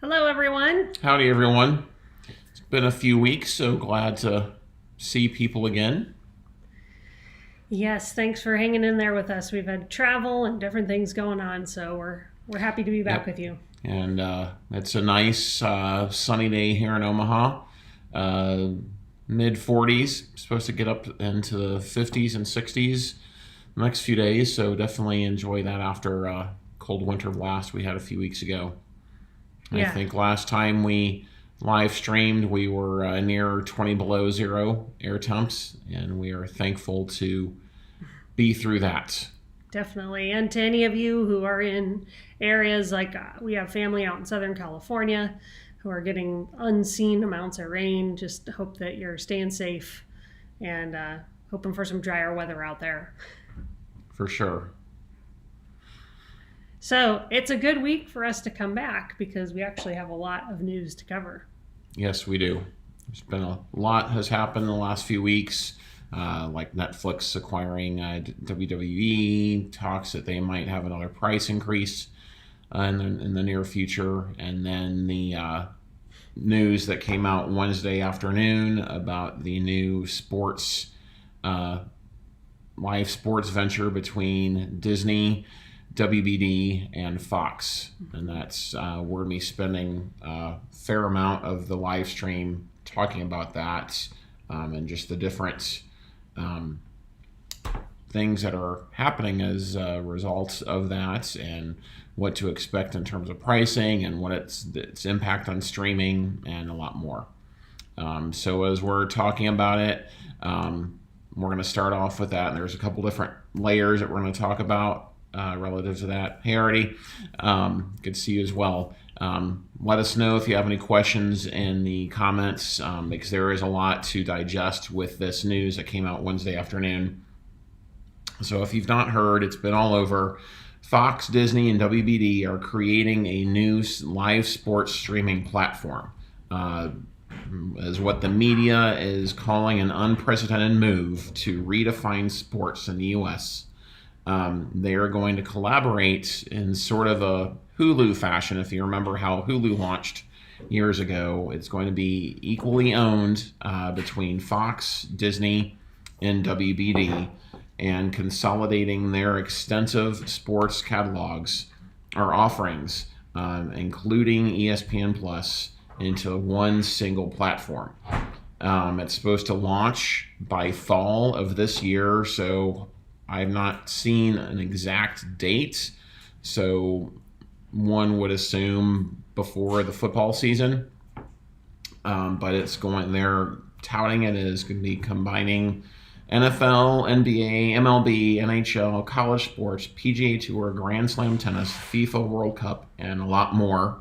Hello, everyone. Howdy, everyone. It's been a few weeks, so glad to see people again. Yes, thanks for hanging in there with us. We've had travel and different things going on, so we're happy to be back with you. And it's a nice sunny day here in Omaha. Mid 40s, supposed to get up into the 50s and 60s the next few days, so definitely enjoy that after cold winter blast we had a few weeks ago. Yeah. I think last time we live streamed, we were near 20 below zero air temps, and we are thankful to be through that. Definitely. And to any of you who are in areas like we have family out in Southern California who are getting unseen amounts of rain, just hope that you're staying safe and hoping for some drier weather out there. For sure. So it's a good week for us to come back because we actually have a lot of news to cover. Yes, we do. There's been a lot has happened in the last few weeks, like Netflix acquiring WWE, talks that they might have another price increase in the near future, and then the news that came out Wednesday afternoon about the new sports live sports venture between Disney, WBD, and Fox, and that's we're going to be spending a fair amount of the live stream talking about that and just the different things that are happening as a result of that, and what to expect in terms of pricing and what its impact on streaming and a lot more. So as we're talking about it, we're going to start off with that, and there's a couple different layers that we're going to talk about relative to that. Hey, Artie, good to see you as well. Let us know if you have any questions in the comments, because there is a lot to digest with this news that came out Wednesday afternoon. So if you've not heard, it's been all over. Fox, Disney, and WBD are creating a new live sports streaming platform. Is what the media is calling an unprecedented move to redefine sports in the U.S. They are going to collaborate in sort of a Hulu fashion. If you remember how Hulu launched years ago, it's going to be equally owned between Fox, Disney, and WBD, and consolidating their extensive sports catalogs or offerings, including ESPN Plus, into one single platform. It's supposed to launch by fall of this year, so I've not seen an exact date, so one would assume before the football season, but they're touting it as going to be combining NFL, NBA, MLB, NHL, college sports, PGA Tour, Grand Slam tennis, FIFA World Cup, and a lot more.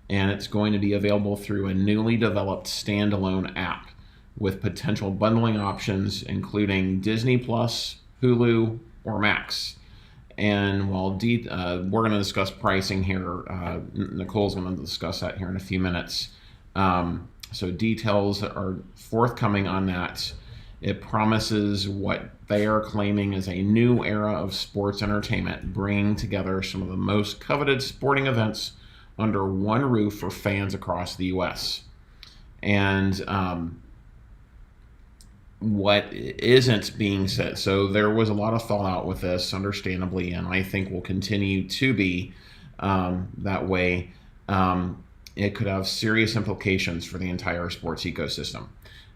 And it's going to be available through a newly developed standalone app with potential bundling options, including Disney Plus, Hulu, or Max. And while we're going to discuss pricing here, Nicole's going to discuss that here in a few minutes. So details are forthcoming on that. It promises what they are claiming is a new era of sports entertainment, bringing together some of the most coveted sporting events under one roof for fans across the U.S. And what isn't being said. So there was a lot of fallout with this, understandably, and I think will continue to be that way. It could have serious implications for the entire sports ecosystem.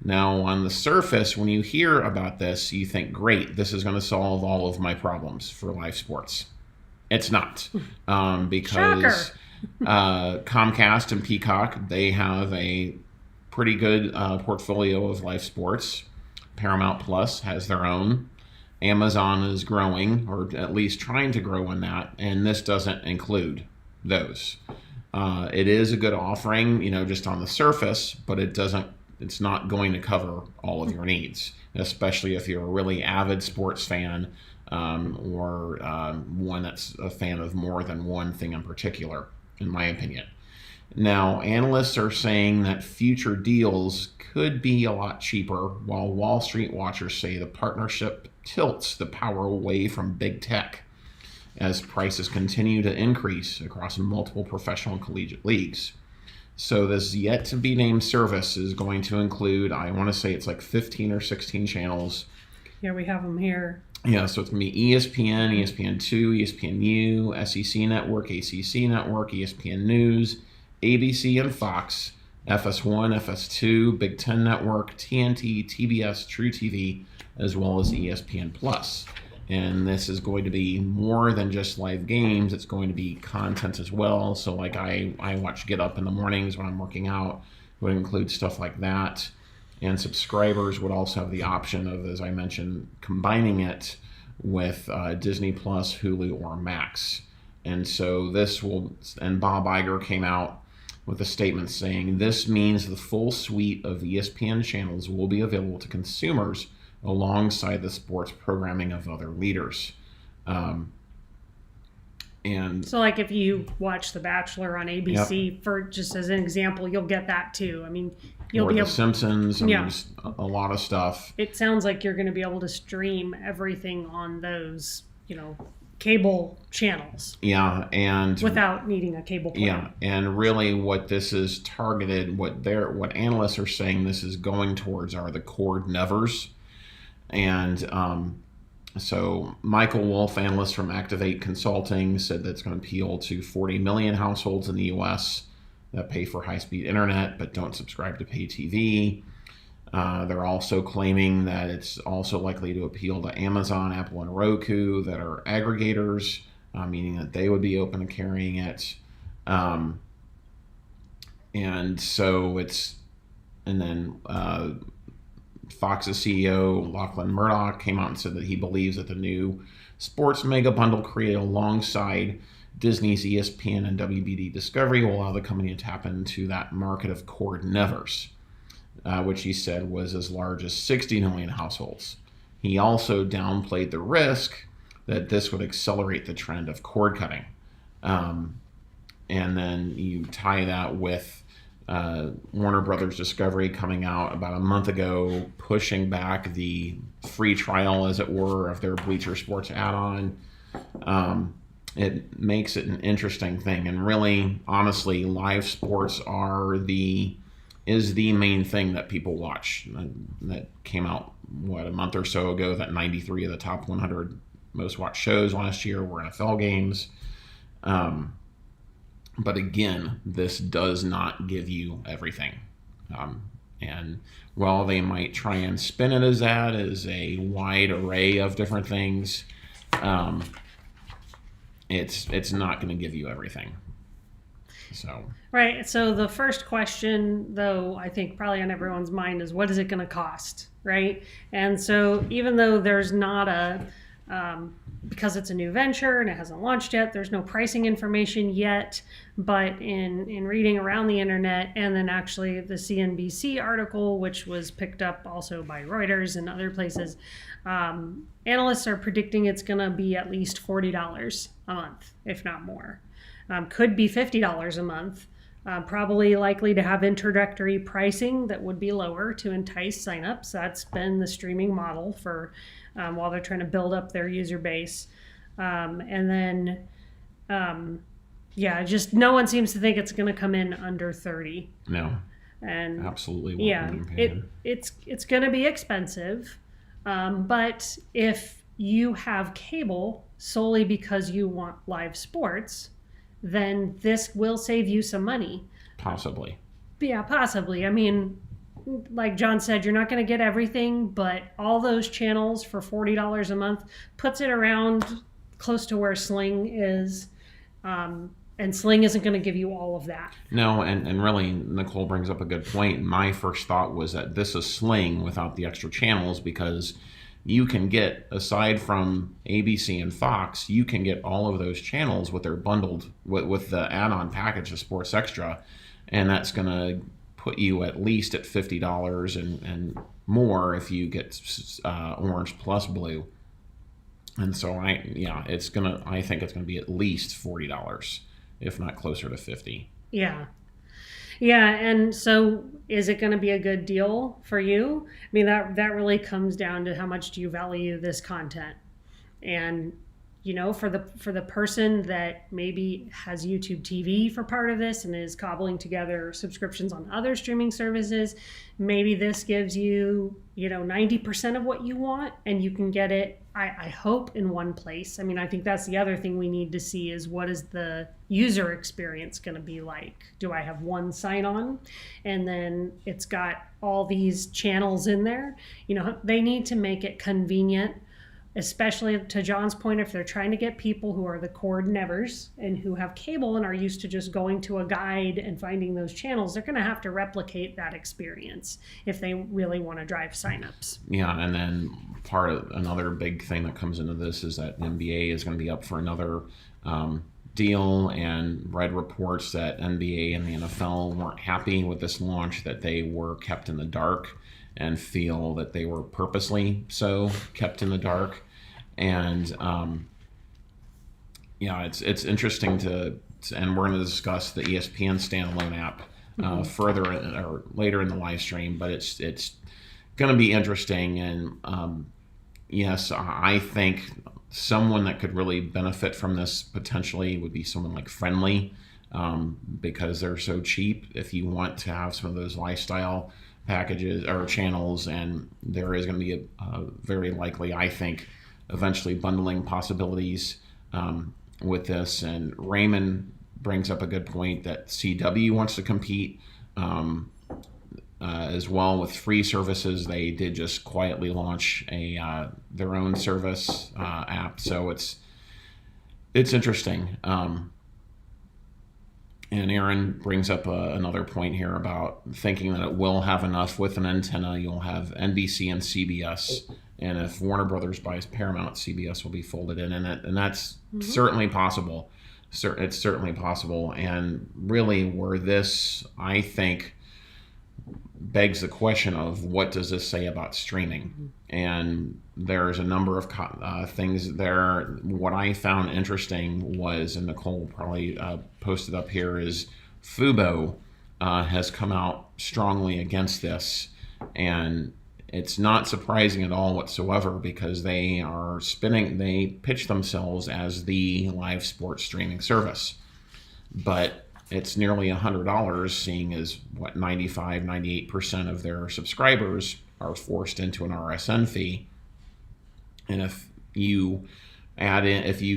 Now, on the surface, when you hear about this, you think, great, this is going to solve all of my problems for live sports. It's not, because Comcast and Peacock, they have a pretty good portfolio of live sports. Paramount Plus has their own. Amazon is growing, or at least trying to grow in that, and this doesn't include those. It is a good offering, just on the surface, but it's not going to cover all of your needs, especially if you're a really avid sports fan, or one that's a fan of more than one thing in particular, in my opinion. Now, analysts are saying that future deals could be a lot cheaper, while Wall Street watchers say the partnership tilts the power away from big tech as prices continue to increase across multiple professional and collegiate leagues. So this yet to be named service is going to include, I want to say it's like 15 or 16 channels. Yeah, we have them here. Yeah, so it's going to be ESPN, ESPN2, ESPNU, SEC Network, ACC Network, ESPN News, ABC and Fox, FS1, FS2, Big Ten Network, TNT, TBS, True TV, as well as ESPN Plus. And this is going to be more than just live games. It's going to be content as well. So like I watch Get Up in the mornings when I'm working out. It would include stuff like that. And subscribers would also have the option of, as I mentioned, combining it with Disney Plus, Hulu, or Max. And so this will, and Bob Iger came out with a statement saying, this means the full suite of ESPN channels will be available to consumers alongside the sports programming of other leaders. And so like if you watch The Bachelor on ABC, for just as an example, you'll get that too. I mean, you'll be The able, Simpsons, and there's a lot of stuff. It sounds like you're going to be able to stream everything on those, cable channels. Yeah, and without needing a cable plan. Yeah, and really what this is targeted, what analysts are saying this is going towards are the cord nevers. And so Michael Wolf, analyst from Activate Consulting, said that's going to appeal to 40 million households in the U.S. that pay for high-speed internet but don't subscribe to pay TV. They're also claiming that it's also likely to appeal to Amazon, Apple, and Roku that are aggregators, meaning that they would be open to carrying it. And so Fox's CEO, Lachlan Murdoch, came out and said that he believes that the new sports mega bundle created alongside Disney's ESPN and WBD Discovery will allow the company to tap into that market of cord nevers, which he said was as large as 60 million households. He also downplayed the risk that this would accelerate the trend of cord cutting. And then you tie that with Warner Brothers Discovery coming out about a month ago, pushing back the free trial, as it were, of their Bleacher Sports add-on. It makes it an interesting thing. And really, honestly, live sports is the main thing that people watch. That came out, a month or so ago, that 93 of the top 100 most watched shows last year were NFL games. But again, this does not give you everything. And while they might try and spin it as that, as a wide array of different things, it's not going to give you everything. So right. So the first question, though, I think probably on everyone's mind is, what is it going to cost, right? And so even though there's not because it's a new venture and it hasn't launched yet, there's no pricing information yet. But in reading around the internet, and then actually the CNBC article, which was picked up also by Reuters and other places, analysts are predicting it's going to be at least $40 a month, if not more. Could be $50 a month. Probably likely to have introductory pricing that would be lower to entice signups. That's been the streaming model for while they're trying to build up their user base. And then, just no one seems to think it's going to come in under 30. No, and absolutely. It's going to be expensive. But if you have cable solely because you want live sports, then this will save you some money. Possibly. Yeah, possibly. I mean, like John said, you're not going to get everything, but all those channels for $40 a month puts it around close to where Sling is. And Sling isn't going to give you all of that. No, and really, Nicole brings up a good point. My first thought was that this is Sling without the extra channels, because you can get, aside from ABC and Fox, you can get all of those channels with their bundled, with the add-on package of Sports Extra, and that's going to put you at least at $50 and more if you get Orange plus Blue. And so I think it's gonna be at least $40, if not closer to $50. Yeah. Yeah, and so is it going to be a good deal for you? I mean, that really comes down to how much do you value this content. And for the person that maybe has YouTube TV for part of this and is cobbling together subscriptions on other streaming services, maybe this gives you, 90% of what you want, and you can get it, I hope, in one place. I mean, I think that's the other thing we need to see is what is the user experience going to be like? Do I have one sign-on and then it's got all these channels in there? They need to make it convenient, especially to John's point, if they're trying to get people who are the cord nevers and who have cable and are used to just going to a guide and finding those channels, they're going to have to replicate that experience if they really want to drive signups. Yeah, and then another big thing that comes into this is that NBA is going to be up for another deal, and read reports that NBA and the NFL weren't happy with this launch, that they were kept in the dark, and feel that they were purposely so kept in the dark. And it's interesting and we're going to discuss the ESPN standalone app further or later in the live stream, but it's going to be interesting. And yes, I think someone that could really benefit from this potentially would be someone like Frndly, because they're so cheap. If you want to have some of those lifestyle packages or channels, and there is going to be a very likely, I think, eventually bundling possibilities with this. And Raymond brings up a good point that CW wants to compete as well with free services. They did just quietly launch their own service app, so it's interesting. And Aaron brings up another point here about thinking that it will have enough with an antenna. You'll have NBC and CBS, and if Warner Brothers buys Paramount, CBS will be folded in, and that's certainly possible. It's certainly possible, and really where this, I think, begs the question of what does this say about streaming? And there's a number of things there. What I found interesting was, and Nicole probably posted up here, is Fubo has come out strongly against this, and it's not surprising at all whatsoever, because they pitch themselves as the live sports streaming service, but it's nearly $100, seeing as 98% of their subscribers are forced into an RSN fee. And if you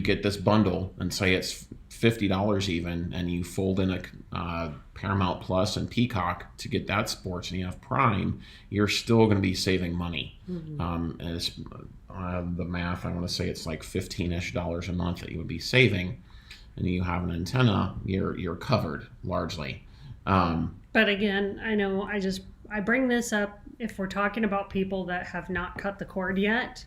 get this bundle and say it's $50 even, and you fold in a Paramount Plus and Peacock to get that sports, and you have Prime, you're still going to be saving money. And it's, the math, I want to say it's like $15-ish a month that you would be saving. And you have an antenna, you're covered largely. But again, I know I bring this up if we're talking about people that have not cut the cord yet.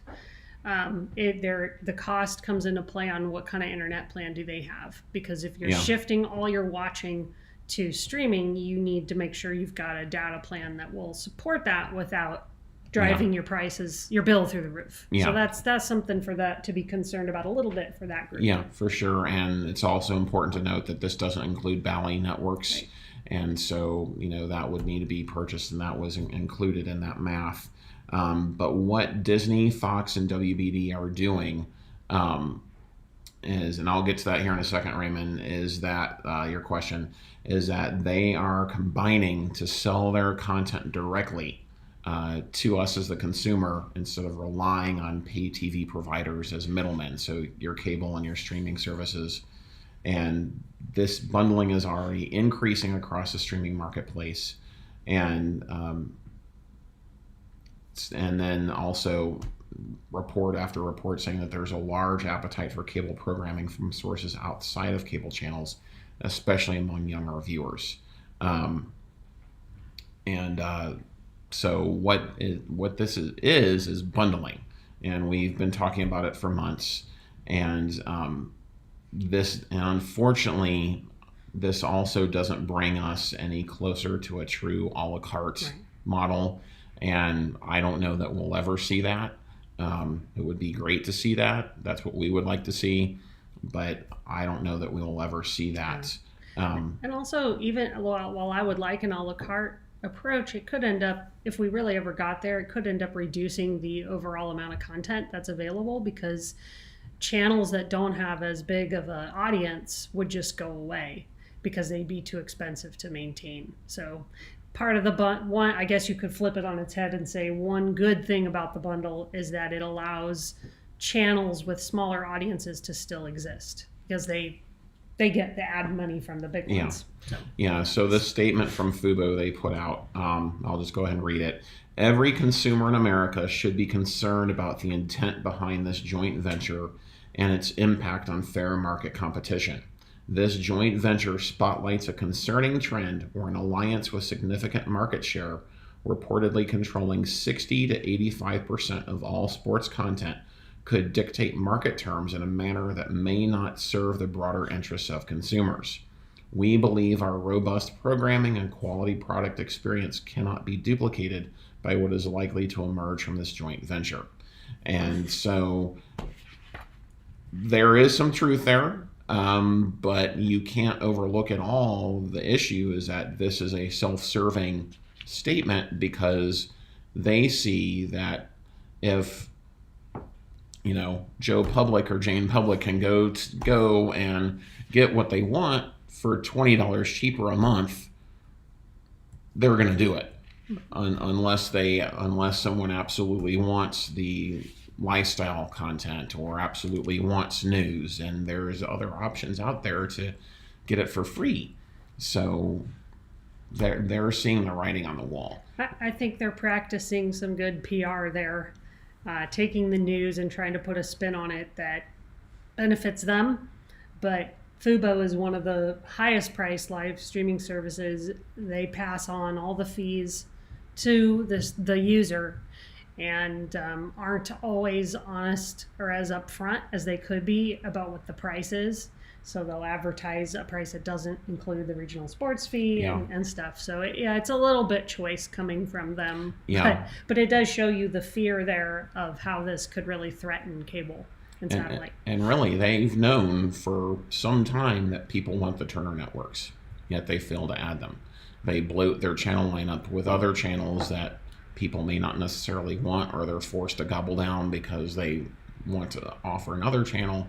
The cost comes into play on what kind of internet plan do they have, because if you're shifting all your watching to streaming, you need to make sure you've got a data plan that will support that without driving your bill through the roof. So that's something for that to be concerned about a little bit for that group. Yeah, for sure. And it's also important to note that this doesn't include Bally networks. Right. And so, that would need to be purchased, and that was included in that math. But what Disney, Fox, and WBD are doing is, and I'll get to that here in a second, Raymond, is that your question is that they are combining to sell their content directly to us as the consumer, instead of relying on pay TV providers as middlemen, so your cable and your streaming services. And this bundling is already increasing across the streaming marketplace. And then also report after report saying that there's a large appetite for cable programming from sources outside of cable channels, especially among younger viewers. So what this is bundling, and we've been talking about it for months. And unfortunately, this also doesn't bring us any closer to a true a la carte model. And I don't know that we'll ever see that. It would be great to see that. That's what we would like to see, but I don't know that we'll ever see that. And also, even while I would like an a la carte approach, it could end up, if we really ever got there, it could end up reducing the overall amount of content that's available, because channels that don't have as big of an audience would just go away because they'd be too expensive to maintain. So part of the one, I guess you could flip it on its head and say one good thing about the bundle is that it allows channels with smaller audiences to still exist because they get the ad money from the big ones. Yeah. So this statement from Fubo they put out, I'll just go ahead and read it. Every consumer in America should be concerned about the intent behind this joint venture and its impact on fair market competition. This joint venture spotlights a concerning trend where an alliance with significant market share, reportedly controlling 60 to 85% of all sports content, could dictate market terms in a manner that may not serve the broader interests of consumers. We believe our robust programming and quality product experience cannot be duplicated by what is likely to emerge from this joint venture. And so there is some truth there, but you can't overlook it all. The issue is that this is a self-serving statement because they see that if Joe Public or Jane Public can go and get what they want for $20 cheaper a month, they're going to do it, unless someone absolutely wants the lifestyle content or absolutely wants news, and there's other options out there to get it for free. So they're seeing the writing on the wall. I think they're practicing some good PR there. Taking the news and trying to put a spin on it that benefits them. But Fubo is one of the highest priced live streaming services. They pass on all the fees to the user and aren't always honest or as upfront as they could be about what the price is. So they'll advertise a price that doesn't include the regional sports fee and stuff. So it's a little bit choice coming from them. Yeah. But it does show you the fear there of how this could really threaten cable and satellite. And really, they've known for some time that people want the Turner networks, yet they fail to add them. They bloat their channel lineup with other channels that people may not necessarily want, or they're forced to gobble down because they want to offer another channel.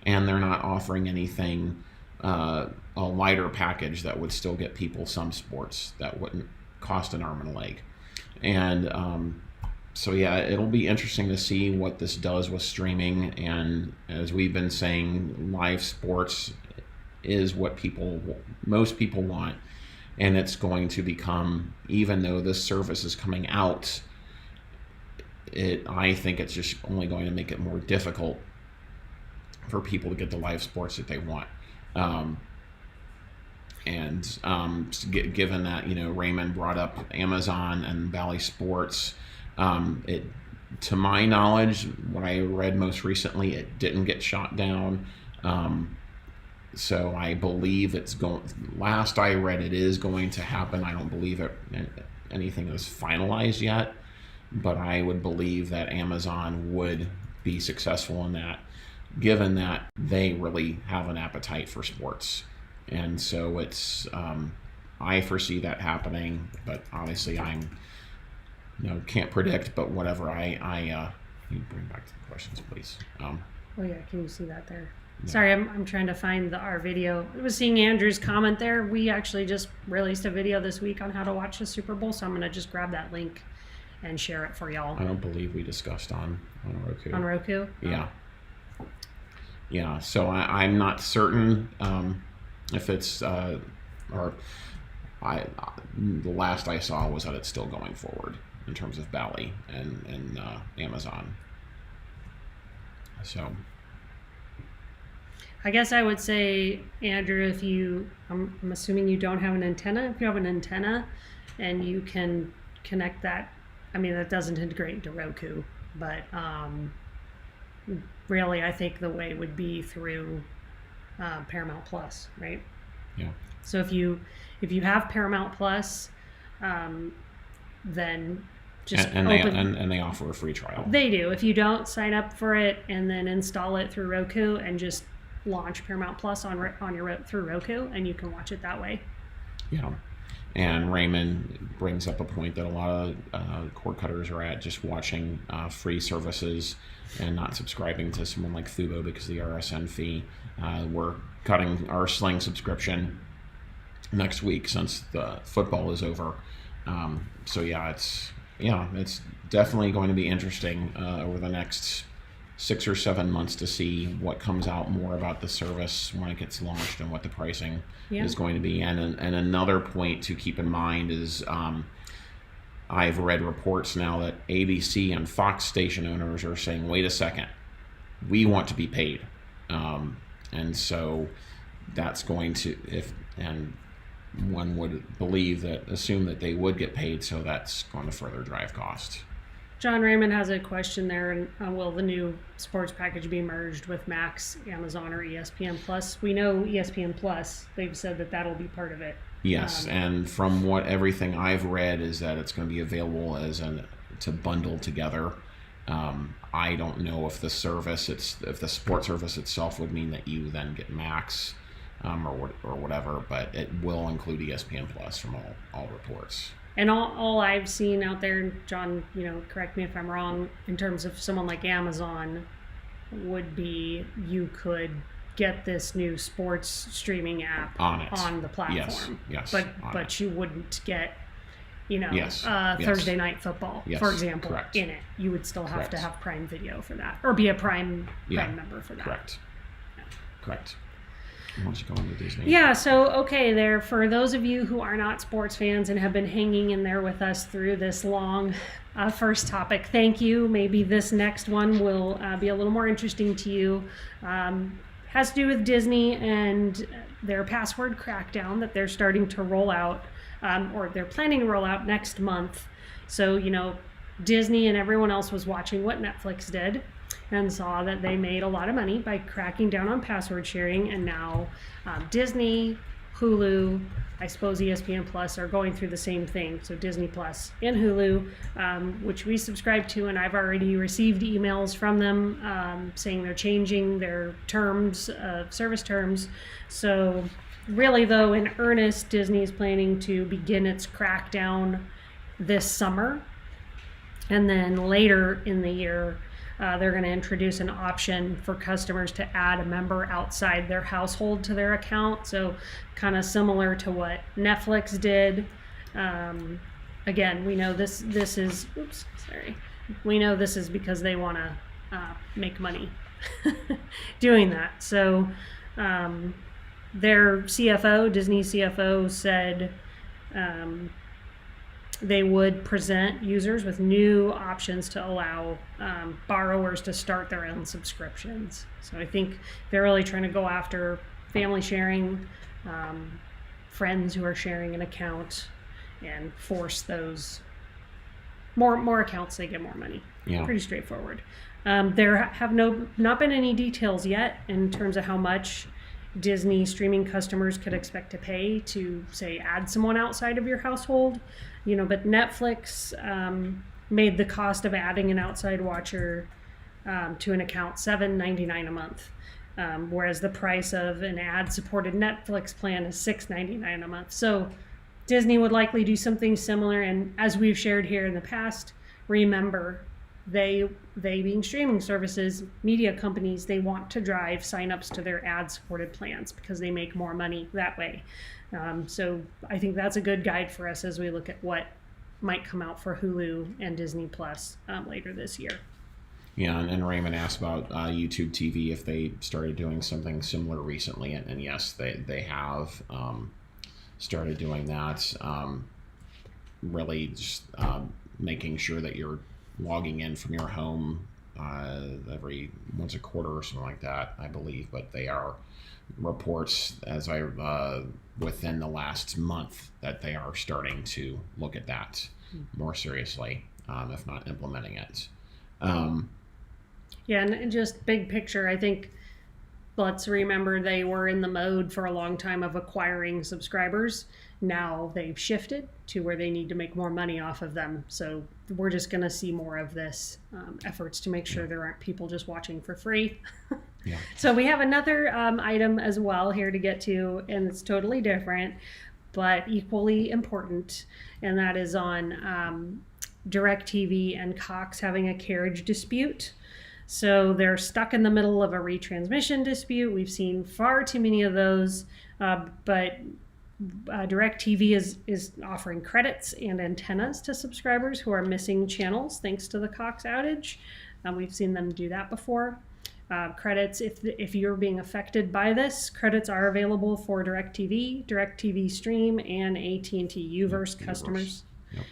And they're not offering anything, a lighter package that would still get people some sports that wouldn't cost an arm and a leg. And so, it'll be interesting to see what this does with streaming. And as we've been saying, live sports is what most people want. And it's going to become, even though this service is coming out, I think it's just only going to make it more difficult for people to get the live sports that they want. Given that, Raymond brought up Amazon and Bally Sports, to my knowledge, what I read most recently, it didn't get shot down. So I believe last I read, it is going to happen. I don't believe anything is finalized yet, but I would believe that Amazon would be successful in that, given that they really have an appetite for sports. And so it's, I foresee that happening, but obviously can't predict, but whatever. Can you bring back to the questions, please? Can you see that there? Yeah. Sorry, I'm trying to find our video. I was seeing Andrew's comment there. We actually just released a video this week on how to watch the Super Bowl, so I'm going to just grab that link and share it for y'all. I don't believe we discussed on Roku. On Roku? Yeah. Yeah, so I'm not certain if it's, the last I saw was that it's still going forward in terms of Bally and Amazon. So I guess I would say, Andrew, I'm assuming you don't have an antenna. If you have an antenna and you can connect that, that doesn't integrate into Roku, but really, I think the way would be through Paramount Plus, right? Yeah. So if you have Paramount Plus, then just and they offer a free trial. They do. If you don't, sign up for it and then install it through Roku and just launch Paramount Plus through Roku, and you can watch it that way. Yeah. And Raymond brings up a point that a lot of cord cutters are at, just watching free services and not subscribing to someone like Fubo because of the RSN fee. We're cutting our Sling subscription next week since the football is over. So it's definitely going to be interesting over the next 6 or 7 months to see what comes out more about the service when it gets launched and what the pricing is going to be. And another point to keep in mind is I've read reports now that ABC and Fox station owners are saying, wait a second, we want to be paid. And so that's going to, and one would assume that they would get paid, so that's going to further drive costs. John Raymond has a question there. Will the new sports package be merged with Max, Amazon, or ESPN Plus? We know ESPN Plus. They've said that that'll be part of it. Yes, and from everything I've read is that it's going to be available to bundle together. I don't know if the sports service itself would mean that you then get Max or whatever, but it will include ESPN Plus from all reports. And all I've seen out there, John, correct me if I'm wrong, in terms of someone like Amazon, would be you could get this new sports streaming app on the platform. Yes. But you wouldn't get, Yes. Thursday Night Football, for example, correct. in it. You would still have to have Prime Video for that, or be a Prime member for that. Correct. Correct. Why don't you go on to Disney? Yeah, so there, for those of you who are not sports fans and have been hanging in there with us through this long first topic, thank you. Maybe this next one will be a little more interesting to you. Has to do with Disney and their password crackdown that they're starting to roll out, or they're planning to roll out next month. So, Disney and everyone else was watching what Netflix did and saw that they made a lot of money by cracking down on password sharing, and now Disney, Hulu, I suppose ESPN Plus are going through the same thing. So Disney Plus and Hulu, which we subscribe to, and I've already received emails from them saying they're changing their service terms. So really, though, in earnest, Disney is planning to begin its crackdown this summer, and then later in the year, they're going to introduce an option for customers to add a member outside their household to their account. So kind of similar to what Netflix did. Again, we know this is, we know this is because they want to make money doing that. So their CFO, Disney CFO, said they would present users with new options to allow borrowers to start their own subscriptions. So I think they're really trying to go after family sharing, friends who are sharing an account, and force those more accounts, they get more money. Yeah. Pretty straightforward. There have not been any details yet in terms of how much Disney streaming customers could expect to pay to, say, add someone outside of your household. But Netflix made the cost of adding an outside watcher to an account $7.99 a month, whereas the price of an ad-supported Netflix plan is $6.99 a month. So Disney would likely do something similar, and as we've shared here in the past, remember, they being streaming services, media companies, they want to drive signups to their ad-supported plans because they make more money that way. So I think that's a good guide for us as we look at what might come out for Hulu and Disney Plus later this year. Yeah, and Raymond asked about YouTube TV, if they started doing something similar recently, and yes, they have started doing that. Really just making sure that you're logging in from your home every once a quarter or something like that, I believe, but they are reports within the last month that they are starting to look at that more seriously, if not implementing it. Yeah, and just big picture, I think, let's remember they were in the mode for a long time of acquiring subscribers. Now they've shifted to where they need to make more money off of them. So we're just going to see more of this efforts to make sure there aren't people just watching for free. So we have another item as well here to get to, and it's totally different. but equally important, and that is on DirectTV and Cox having a carriage dispute. So they're stuck in the middle of a retransmission dispute. We've seen far too many of those, but DirectTV is offering credits and antennas to subscribers who are missing channels thanks to the Cox outage. We've seen them do that before. Credits, if you're being affected by this, credits are available for DirectTV Stream, and AT&T Uverse customers. Yep.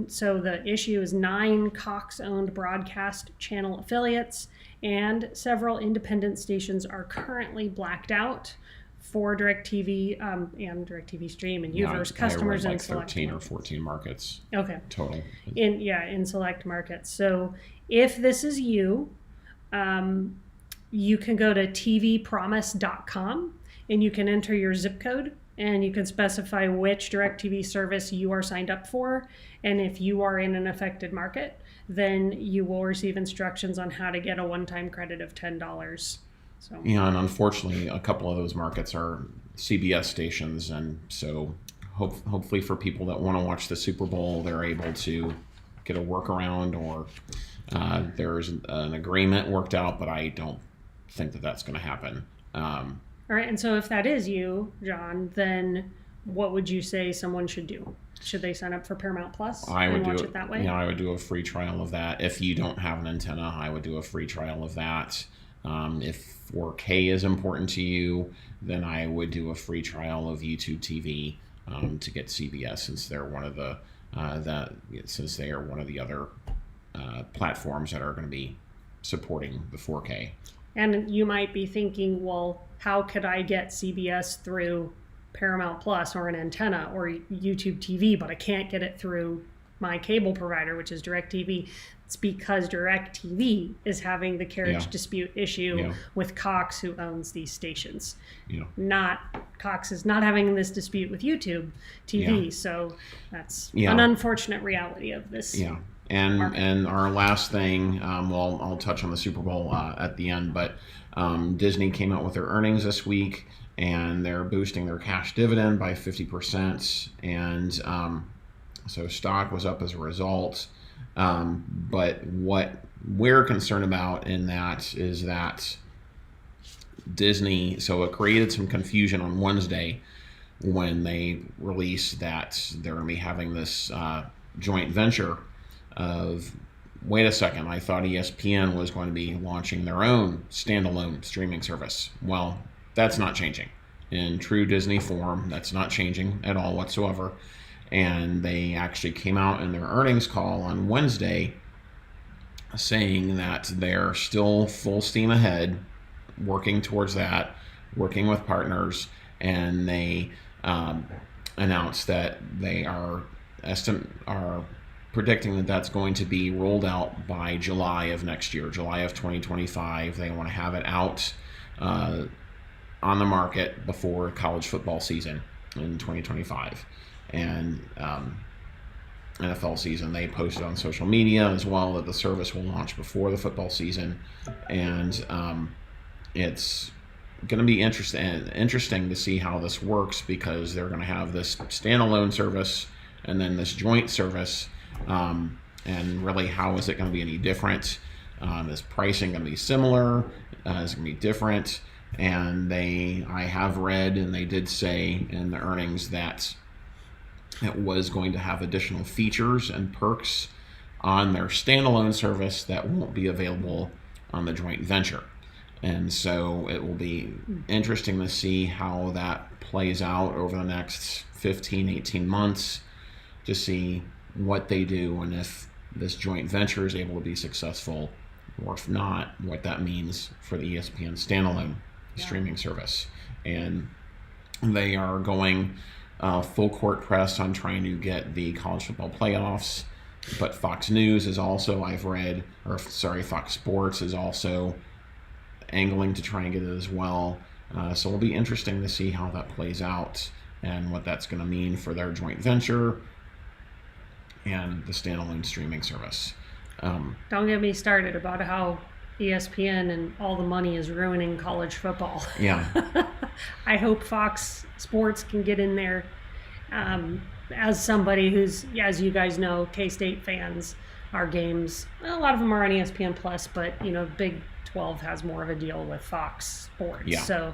So the issue is 9 Cox-owned broadcast channel affiliates and several independent stations are currently blacked out for DirectTV and DirectTV Stream and Uverse customers in select 13 or 14 markets. Okay. Total. In select markets. So if this is you, you can go to tvpromise.com and you can enter your zip code and you can specify which DirectTV service you are signed up for. And if you are in an affected market, then you will receive instructions on how to get a one-time credit of $10. So. Yeah, and unfortunately, a couple of those markets are CBS stations, and so hopefully for people that want to watch the Super Bowl, they're able to get a workaround, or there's an agreement worked out, but I don't think that that's going to happen. All right, and so if that is you, John, then what would you say someone should do? Should they sign up for Paramount Plus and watch it that way? Yeah, I would do a free trial of that. If you don't have an antenna, I would do a free trial of that. If 4K is important to you, then I would do a free trial of YouTube TV to get CBS, since they're one of the other platforms that are going to be supporting the 4K. And you might be thinking, well, how could I get CBS through Paramount Plus or an antenna or YouTube TV, but I can't get it through my cable provider, which is DirectTV? It's because DirectTV is having the carriage dispute issue with Cox, who owns these stations. Cox is not having this dispute with YouTube TV, so that's an unfortunate reality of this. Yeah. And our last thing, I'll touch on the Super Bowl at the end, but Disney came out with their earnings this week, and they're boosting their cash dividend by 50%, and so stock was up as a result. But what we're concerned about in that is that Disney, so it created some confusion on Wednesday when they released that they're going to be having this joint venture of, wait a second, I thought ESPN was going to be launching their own standalone streaming service. Well, that's not changing. In true Disney form, that's not changing at all whatsoever. And they actually came out in their earnings call on Wednesday saying that they're still full steam ahead, working towards that, working with partners, and they announced that they are predicting that that's going to be rolled out by July of next year, July of 2025. They want to have it out on the market before college football season in 2025. And NFL season. They posted on social media as well that the service will launch before the football season, and it's going to be interesting to see how this works, because they're going to have this standalone service and then this joint service, and really, how is it going to be any different? Is pricing going to be similar? Is it going to be different? And I have read, and they did say in the earnings that it was going to have additional features and perks on their standalone service that won't be available on the joint venture. And so it will be interesting to see how that plays out over the next 15, 18 months to see what they do, and if this joint venture is able to be successful, or if not, what that means for the ESPN standalone streaming service. And they are going full court press on trying to get the college football playoffs, but Fox News is also, Fox Sports is also angling to try and get it as well. So it'll be interesting to see how that plays out and what that's going to mean for their joint venture and the standalone streaming service. Don't get me started about how ESPN and all the money is ruining college football. Yeah. I hope Fox Sports can get in there As somebody who's, as you guys know, K-State fans, our games, a lot of them are on ESPN Plus, but Big 12 has more of a deal with Fox Sports. Yeah. So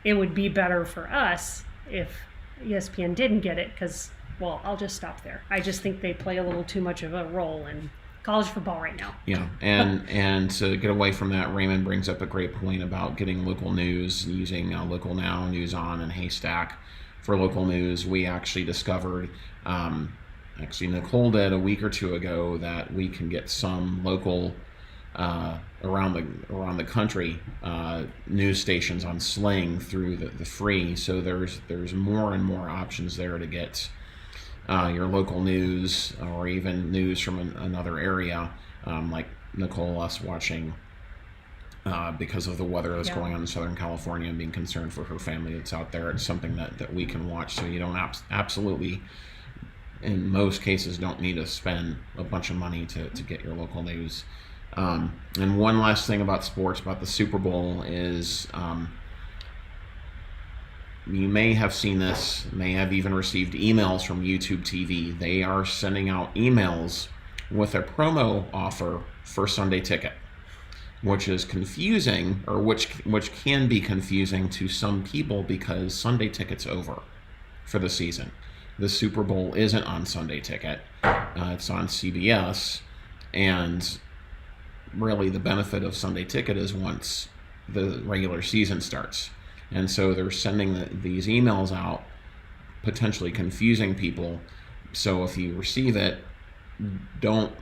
it would be better for us if ESPN didn't get it, because, well, I'll just stop there. I just think they play a little too much of a role in college football right now. Yeah, and to get away from that, Raymond brings up a great point about getting local news, using Local Now, News On, and Haystack for local news. We actually discovered, Nicole did a week or two ago, that we can get some local around the country news stations on Sling through the free. So there's more and more options there to get your local news, or even news from another area, like Nicole, us watching because of the weather that's going on in Southern California, and being concerned for her family that's out there. It's something that we can watch, so you don't absolutely, in most cases, don't need to spend a bunch of money to get your local news. And one last thing about sports, about the Super Bowl, is you may have seen this, may have even received emails from YouTube TV. They are sending out emails with a promo offer for Sunday Ticket, which is confusing, or which can be confusing to some people, because Sunday Ticket's over for the season. The Super Bowl isn't on Sunday Ticket. It's on CBS, and really the benefit of Sunday Ticket is once the regular season starts. And so they're sending these emails out, potentially confusing people. So if you receive it, don't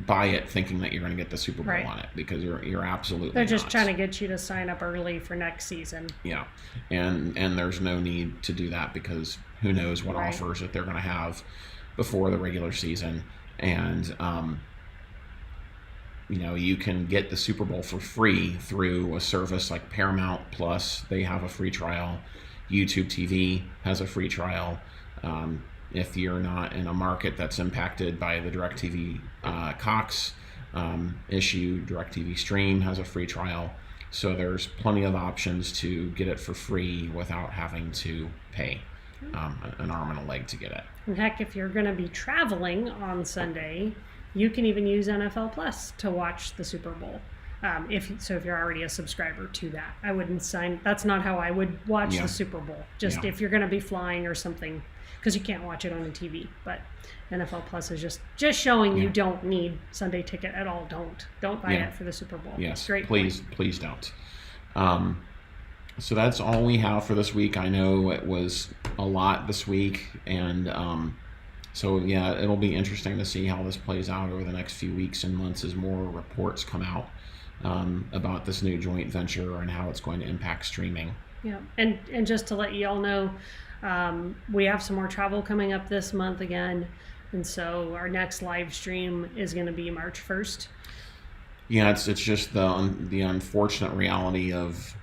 buy it thinking that you're going to get the Super Bowl on it, because you're absolutely They're just not. trying to get you to sign up early for next season. Yeah, and there's no need to do that, because who knows what offers that they're going to have before the regular season. And you can get the Super Bowl for free through a service like Paramount Plus. They have a free trial. YouTube TV has a free trial. If you're not in a market that's impacted by the DirectTV Cox issue, DirectTV Stream has a free trial. So there's plenty of options to get it for free without having to pay an arm and a leg to get it. And heck, if you're going to be traveling on Sunday, you can even use NFL Plus to watch the Super Bowl. If you're already a subscriber to that, I wouldn't sign. That's not how I would watch the Super Bowl. Just if you're going to be flying or something, because you can't watch it on the TV. But NFL Plus is just showing you don't need Sunday Ticket at all. Don't buy it for the Super Bowl. Yes, great. Please don't. So that's all we have for this week. I know it was a lot this week, and so it'll be interesting to see how this plays out over the next few weeks and months as more reports come out about this new joint venture and how it's going to impact streaming. Yeah, and just to let you all know, we have some more travel coming up this month again, and so our next live stream is going to be March 1st. Yeah, it's just the unfortunate reality of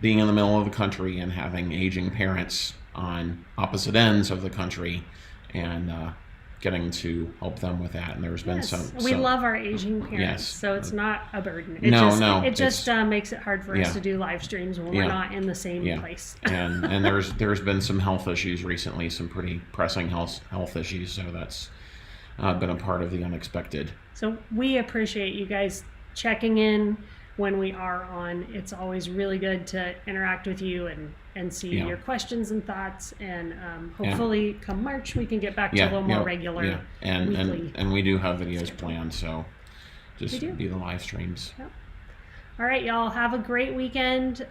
being in the middle of the country and having aging parents on opposite ends of the country, and getting to help them with that. And there's been we love our aging parents, so it's not a burden. It just makes it hard for us to do live streams when we're not in the same place. and there's been some health issues recently, some pretty pressing health issues, so that's been a part of the unexpected. So we appreciate you guys checking in when we are on. It's always really good to interact with you and see your questions and thoughts, and hopefully come March we can get back to a little more regular weekly. And we do have videos planned, so just do the live streams. Yep. All right, y'all, have a great weekend.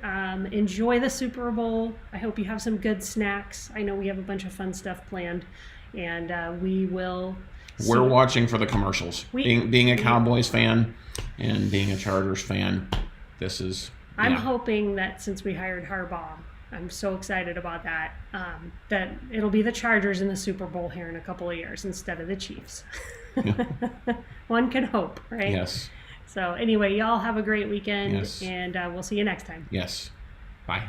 Enjoy the Super Bowl. I hope you have some good snacks. I know we have a bunch of fun stuff planned, and we will We're watching for the commercials. Being a Cowboys fan and being a Chargers fan, this is... I'm hoping that since we hired Harbaugh, I'm so excited about that, that it'll be the Chargers in the Super Bowl here in a couple of years instead of the Chiefs. One can hope, right? Yes. So anyway, y'all have a great weekend, yes. and we'll see you next time. Yes. Bye.